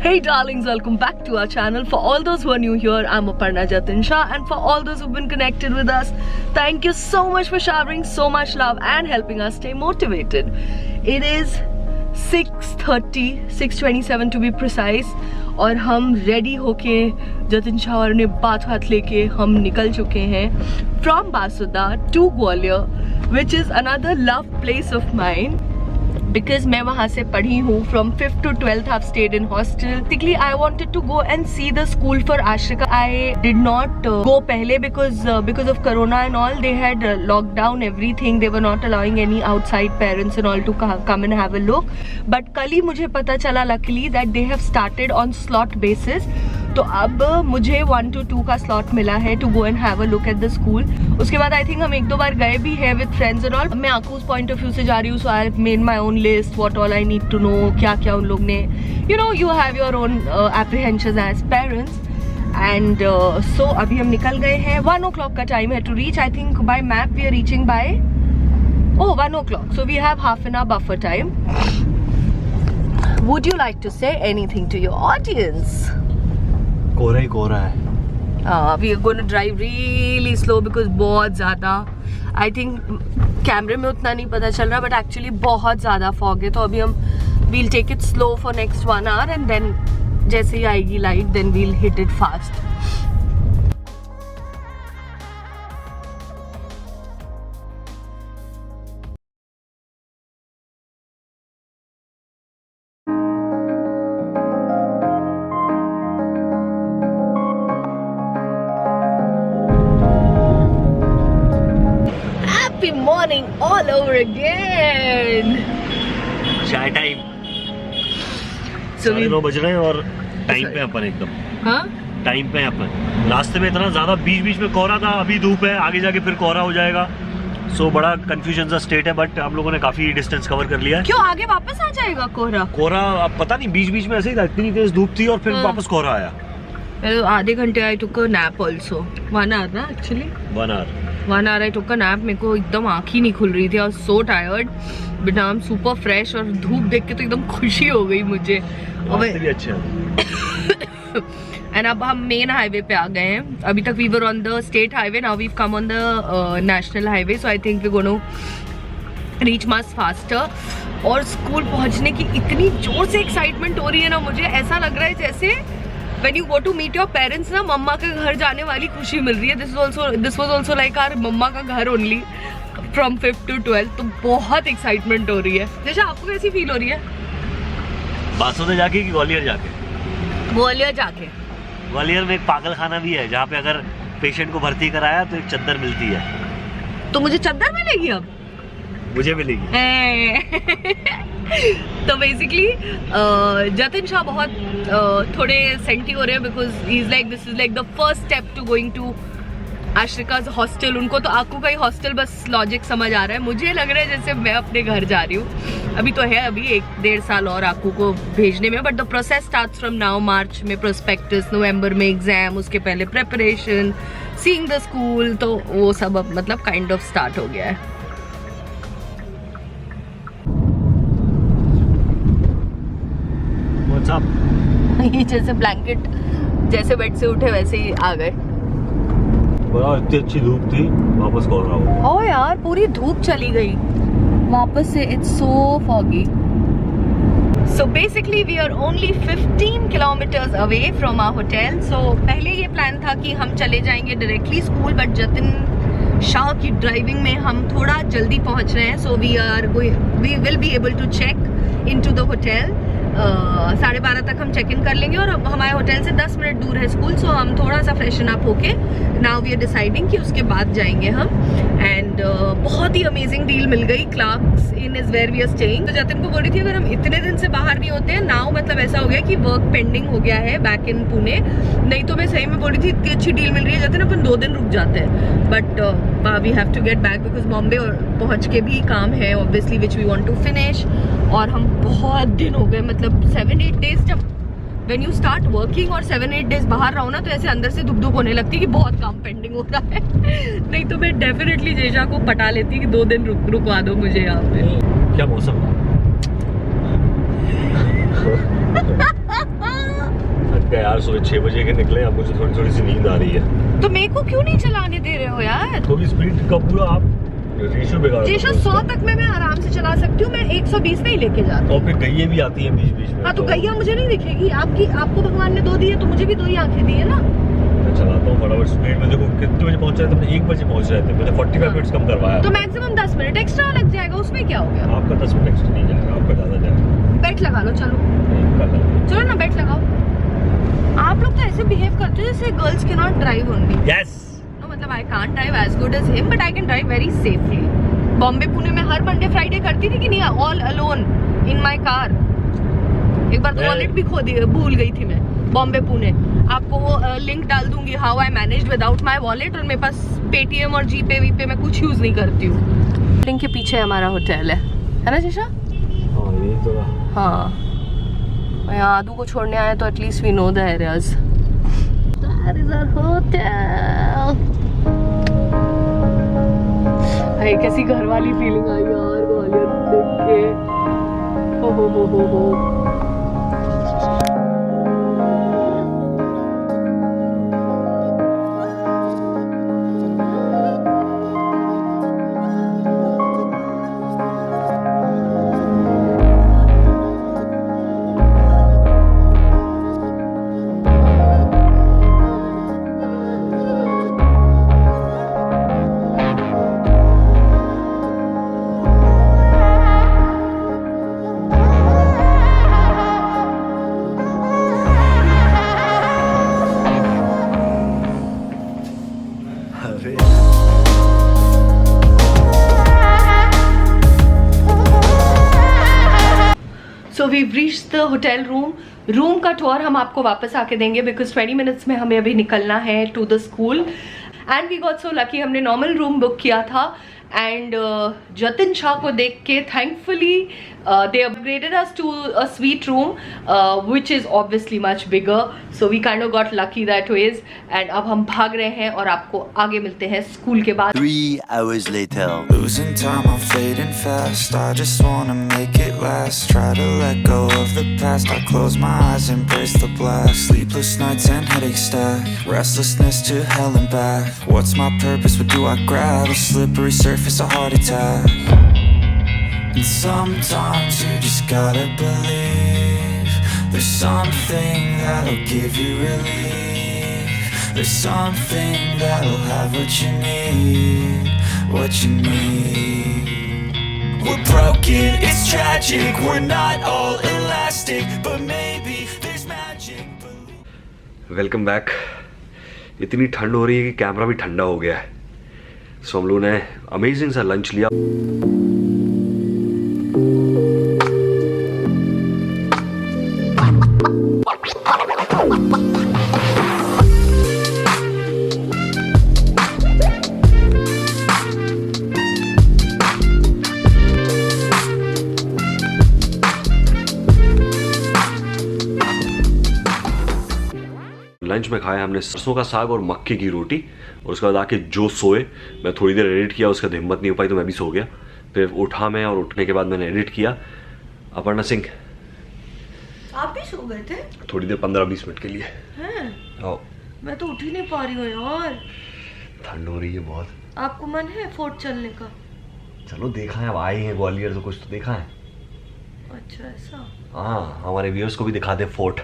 Hey darlings, welcome back to our channel. For all those who are new here, I'm Aparna Jatin Shah, and for all those who've been connected with us, thank you so much for showering so much love and helping us stay motivated. It is 6:27 to be precise, और हम ready होके जतिन शाह ने बात हाथ लेके हम निकल चुके हैं from Basuda to Gwalior, which is another love place of mine. Because मैं वहाँ से पढ़ी हूँ from 5th to 12th I've stayed in hostel. Basically I wanted to go and see the school for Ashrika. I did not go पहले because of Corona and all. They had locked down everything. They were not allowing any outside parents and all to come and have a look. But कल ही मुझे पता चला luckily that they have started on slot basis. तो अब मुझे 1 to 2 का slot मिला है to go and have a look at the school. उसके बाद I think हम 1-2 बार गए भी है with friends and all. मैं आकूस point of view से जा रही हूँ, so I have made my own list, what all I need to know, क्या क्या उन लोग ने, you know, you have your own apprehensions as parents. And so अभी हम निकल गए हैं. 1 o'clock का time है to reach. I think by map we are reaching by 1 o'clock. So we have half an hour buffer time. Would you like to say anything to your audience? कोहरा ही कोहरा है. We are going to drive really slow because बहुत ज़्यादा, I think कैमरे में उतना नहीं पता चल रहा, but actually बहुत ज़्यादा fog है. तो अभी हम we'll take it slow for next 1 hour and then जैसे ही आएगी light then we'll hit it fast. Happy morning all over again. चाय टाइम. So 9:30 बज रहे हैं और टाइम पे अपन एकदम. हाँ? टाइम पे अपन. रास्ते में इतना ज्यादा बीच में कोहरा था, अभी धूप है, आगे जाके फिर कोहरा हो जाएगा. सो बड़ा कंफ्यूजन सा स्टेट है, बट हम लोगों ने काफी डिस्टेंस कवर कर लिया है. क्यों आगे वापस आ जाएगा कोहरा? कोहरा अब पता नहीं, बीच में ऐसे ही था, इतनी तेज धूप थी और फिर वापस कोहरा आया. आधे घंटे I took a nap also. 1 hour ना actually? 1 hour. 1 hour I took a nap. मेरे को एकदम आँख ही नहीं खुल रही थी. I was so tired. But now I'm super fresh और धूप देख के तो एकदम खुशी हो गई मुझे. रास्ते भी अच्छे हैं. And अब हम मेन हाईवे पे आ गए हैं. अभी तक we were on the state highway. Now we've come on the national highway. So I think we're going to reach much faster. और स्कूल पहुँचने की इतनी जोर से एक्साइटमेंट हो रही है ना, मुझे ऐसा लग रहा है जैसे when you go to meet your parents ना, मम्मा के घर जाने वाली खुशी मिल रही है. This was also like our मम्मा का घर only from 5th to 12th. तो बहुत एक्साइटमेंट हो रही है. जैसे आपको कैसी फील हो रही है? बासुदा जाके कि ग्वालियर जाके? ग्वालियर जाके. ग्वालियर में एक पागल खाना भी है जहाँ पे अगर पेशेंट को भर्ती कराया तो एक चद्दर मिलती है. तो मुझे चद्दर मिलेगी अब? मुझे मिलेगी. तो बेसिकली जतिन शाह बहुत थोड़े सेंटी हो रहे हैं because he is like this is like the first step to going to Ashrika's hostel. उनको तो आकू का ही हॉस्टल बस लॉजिक समझ आ रहा है. मुझे लग रहा है जैसे मैं अपने घर जा रही हूँ. अभी तो है अभी 1-1.5 साल और आकू को भेजने में, but the process starts from now. March में प्रोस्पेक्टस, नवंबर में एग्जाम, उसके पहले प्रेपरेशन, सीइंग द स्कूल, तो वो सब अब मतलब काइंड ऑफ स्टार्ट हो गया है. What's up? ये जैसे ब्लैंकेट जैसे बेड से उठे वैसे ही आ गए. बड़ा इतनी अच्छी धूप थी, वापस कोहरा हो. ओ यार पूरी धूप चली गई वापस से. It's so foggy. So basically we are only 15 kilometres away from our hotel. So पहले ये प्लान था कि हम चले जाएंगे directly school, but Jatin Shah की ड्राइविंग में हम थोड़ा जल्दी पहुंच रहे हैं. So we will be able to check into the hotel. 12:30 तक हम चेक इन कर लेंगे और हमारे होटल से 10 मिनट दूर है स्कूल. सो हम थोड़ा सा फ्रेशन अप होके नाउ वी आर डिसाइडिंग कि उसके बाद जाएंगे हम. एंड बहुत ही अमेजिंग डील मिल गई. Clarks Inn is where we are staying. तो जतिन को बोल रही थी अगर हम इतने दिन से बाहर नहीं होते हैं नाउ, मतलब ऐसा हो गया कि वर्क पेंडिंग हो गया है बैक इन पुणे. नहीं तो मैं सही में बोल रही थी इतनी अच्छी डील मिल रही है जतिन अपन 2 दिन रुक जाते हैं. But we have to get back because Bombay पहुँच के भी काम है obviously which we want to finish. और हम बहुत दिन हो गए, मतलब 7-8 डेज, जब when you start working और 7-8 डेज बाहर रहो ना तो ऐसे अंदर से दुख होने लगती है कि बहुत काम पेंडिंग हो रहा है. नहीं तो मैं डेफिनेटली जेशा को पटा लेती कि 2 दिन रुकवा दो मुझे यहाँ पे. क्या मौसम यार सुबह 6 बजे के निकले, अब मुझे थोड़ी सी नींद आ रही है। तो मेरे को क्यों नहीं चलाने दे रहे हो यार? तो स्पीड का पूरा आप रेशियो बिगाड़ दो। 100 तक में मैं आराम से चला सकती हूँ, मैं 120 नहीं लेके जाती। और फिर गैया भी आती है बीच बीच में। हाँ तो गैया मुझे नहीं दिखेगी, आपको भगवान ने 2 दी है तो मुझे भी 2 ही आंखें दी है ना। मैं चलाता हूँ फटाफट स्पीड में। देखो कितने बजे पहुंच रहे थे? 1 बजे पहुंच रहे थे, मैंने 45 मिनट्स कम करवाया। तो मैक्सिमम 10 मिनट एक्स्ट्रा लग जाएगा, उसमें क्या हो गया? आपका 10 मिनट एक्स्ट्रा नहीं जाएगा, आपका ज्यादा जाएगा। बेल्ट लगा लो, चलो चलो ना, बेल्ट लगाओ। आप लोग तो ऐसे बिहेव करते हो जैसे girls can not drive only. Yes, no मतलब I can't drive as good as him, but I can drive very safely. Bombay Pune में हर मंडे फ्राइडे करती थी कि नहीं, all alone in my car. एक बार तो वॉलेट भी भूल गई थी मैं बॉम्बे पुणे। आपको वो लिंक डाल दूंगी, how I managed without my wallet. और मेरे पास पेटीएम और जीपे वीपे मैं कुछ यूज नहीं करती हूँ। लिंक के पीछे हमारा होटल है ना शीशा? हाँ यही तो। हाँ, यहाँ आदू को छोड़ने आए तो at least we know the areas. That is our hotel. भाई कैसी घर वाली फीलिंग आई यार ग्वालियर देख के। हो। So we've reached the hotel room. Room का टूर हम आपको वापस आके देंगे बिकॉज 20 मिनट्स में हमें अभी निकलना है to the school. And we got so lucky, हमने नॉर्मल रूम बुक किया था एंड जतिन शाह को देख के thankfully they upgraded us to a suite room which is obviously much bigger, so we kind of got lucky that ways. and अब हम भाग रहे हैं और आपको आगे मिलते हैं स्कूल के बाद। 3 hours later. Losing time, I'm fading fast. I just wanna make it last. Try to let go of the past. I close my eyes, embrace the blast. Sleepless nights and headaches stack. Restlessness to hell and back. What's my purpose? What do I grab? A slippery surface, a heart attack. And sometimes you just gotta believe there's something that'll give you relief. There's something that'll have what you need, what you need. We're broken, it's tragic, we're not all elastic, but maybe there's magic. Welcome back. इतनी ठंड हो रही है कि camera भी ठंडा हो गया है। सो हम लोगों ने अमेजिंग सा लंच लिया। लंच में खाया हमने सरसों का साग और मक्के की रोटी, और उसके बाद आके जो सोए। मैं थोड़ी देर एडिट किया, उसका हिम्मत नहीं हो पाई तो मैं भी सो गया। फिर उठा मैं, और उठने के बाद मैंने एडिट किया। अपर्णा सिंह, आप भी सो गए थे? थोड़ी देर 15-20 मिनट के लिए। आओ। मैं तो उठ ही नहीं पा रही हूँ यार, ठंड हो रही है बहुत। आपको मन है फोर्ट चलने का? चलो देखा है, अब आए हैं ग्वालियर तो कुछ तो देखा है। अच्छा ऐसा। हाँ, हमारे व्यूअर्स को भी दिखा दे फोर्ट।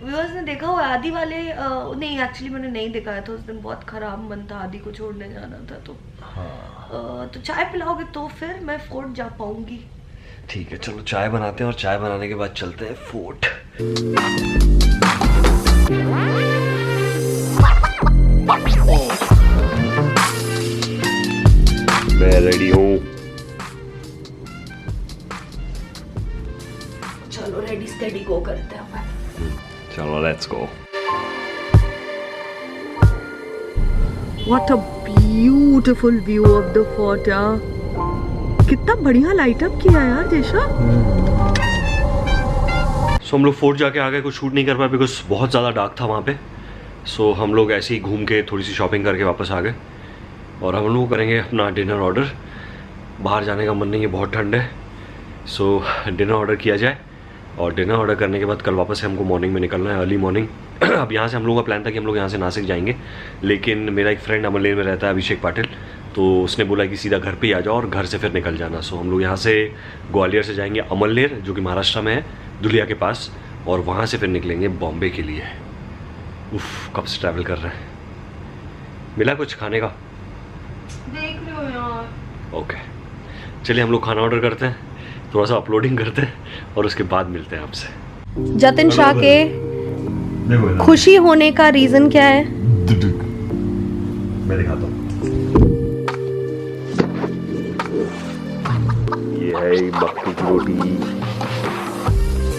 व्यूअर्स ने देखा हुआ आदि वाले नहीं, एक्चुअली मैंने नहीं दिखाया था उस दिन, बहुत खराब मन था, आदि को छोड़ने जाना था तो। हाँ। तो चाय पिलाओगे तो फिर मैं फोर्ट जा पाऊंगी। ठीक है, चलो चाय बनाते हैं, और चाय बनाने के बाद चलते हैं फोर्ट। मैं रेडी हूँ। चलो रेडी स्टेडी गो करते हैं। चलो let's go. What a beautiful view of the fort यार। कितना बढ़िया लाइट अप किया यार जेशा। सो हम लोग फोर्ट जाके आ गए, कुछ शूट नहीं कर पाए बिकॉज बहुत ज़्यादा डार्क था वहाँ पे। सो हम लोग ऐसे ही घूम के थोड़ी सी शॉपिंग करके वापस आ गए, और हम लोग करेंगे अपना डिनर ऑर्डर। बाहर जाने का मन नहीं है, बहुत ठंड है। सो डिनर ऑर्डर किया जाए और डिनर ऑर्डर करने के बाद कल वापस से हमको मॉर्निंग में निकलना है, अर्ली मॉर्निंग। अब यहाँ से हम लोगों का प्लान था कि हम लोग यहाँ से नासिक जाएंगे, लेकिन मेरा एक फ्रेंड अमरलेर में रहता है, अभिषेक पाटिल, तो उसने बोला कि सीधा घर पे ही आ जाओ और घर से फिर निकल जाना। सो हम लोग यहाँ से ग्वालियर से जाएंगे अमरलेर, जो कि महाराष्ट्र में है, धुलिया के पास, और वहाँ से फिर निकलेंगे बॉम्बे के लिए। उफ, कब से ट्रैवल कर रहे हैं। मिला कुछ खाने का? देख लो यार। ओके, चलिए हम लोग खाना ऑर्डर करते हैं, थोड़ा सा अपलोडिंग करते हैं और उसके बाद मिलते हैं आपसे। जतिन शाह के खुशी होने का रीजन क्या है? मैं दिखाता हूँ। ये है मक्की की रोटी,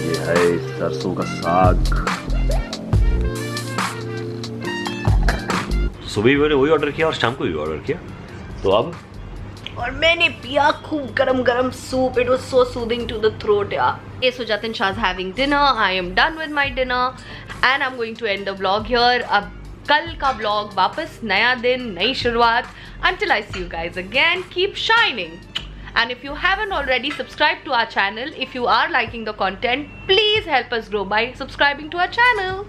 ये है सरसों का साग। सुबह भी मैंने वही ऑर्डर किया और शाम को भी ऑर्डर किया, तो अब और मैंने पिया खूब गरम गरम soup. It was so soothing to the throat, yeah. Okay, so Jatin Shah's having dinner. I am done with my dinner and I'm going to end the vlog here. अब कल का vlog वापस, नया दिन, नई शुरुआत. Until I see you guys again, keep shining. And if you haven't already subscribed to our channel, if you are liking the content, please help us grow by subscribing to our channel.